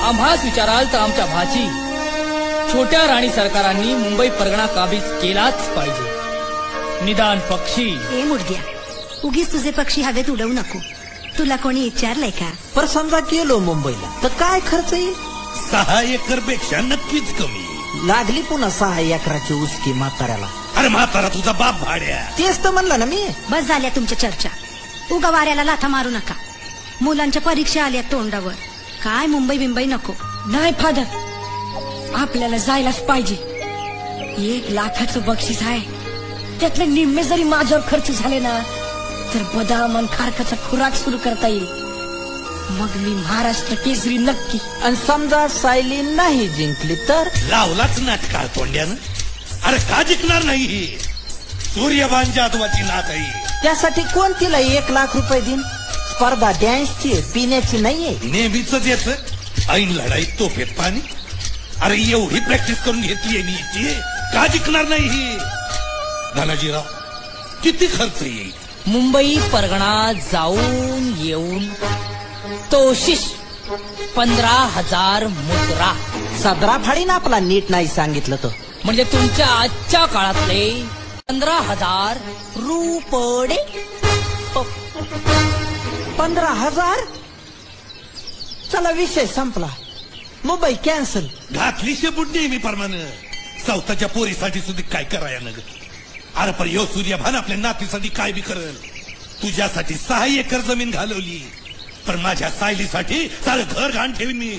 आम्हास विचाराल तर आमच्या भाची छोट्या राणी सरकारांनी मुंबई परगणा काबीज केलाच पाहिजे. निदान पक्षी. ए मुडद्या, उगीच तुझे पक्षी हवेत उडवू नको. तुला कोणी विचारलंय का? पर समजा गेलो मुंबईला तर काय खर्च येईल? 6 एकर पेक्षा नक्कीच कमी. लागली पुन्हा 6 एकराची उसकी म्हाताऱ्याला. अरे म्हातारा तुझा बाप भाड्या. तेच तर म्हणलं ना मी. बस झाल्या तुमच्या चर्चा. उगा वाऱ्याला लाथा मारू नका. मुलांच्या परीक्षा आल्या तोंडावर. काय मुंबई बिंबई नको. नाही फादर, आपल्याला जायलाच पाहिजे. 1 लाखाचं बक्षीस आहे. त्यातले निम्मे जरी माझ्यावर खर्च झाले ना तर बदाम आणि खारकाचा खुराक सुरू करता येईल. मग मी महाराष्ट्र केसरी नक्की. आणि समजा सायली नाही जिंकली तर? लावलाच नाटकाळ तोंड्यानं. अरे का जिंकणार नाही? सूर्यभान जाधवाची नात आहे. त्यासाठी कोण तिला 1 लाख रुपये देईन? स्पर्धा डॅन्सची पिण्याची नाहीये. नेहमीच येत ऐन लढाईत तोफेत पाणी. अरे एवढी प्रॅक्टिस करून घेतली आहे का जिंकणार नाही ही? धनाजीराव, किती खर्च येईल? मुंबई परगणा जाऊन येऊन तोशिश 15,000 मुद्रा. सदरा फाडीन आपला नीट नाही सांगितलं तो. म्हणजे तुमच्या आजच्या काळातले 15,000 रुपये. 15,000? चला विषय संपला. मुंबई कॅन्सल. घातली शेपूट नेहमी परमाने. स्वतःच्या पोरीसाठी सुद्धा काय कराया न ग? अरे पर यो सूर्यभान आपल्या नातीसाठी काय बी करेल. तुझ्यासाठी 6 एकर जमीन घालवली, पण माझ्या सायलीसाठी सारं घर घाण ठेवीन मी.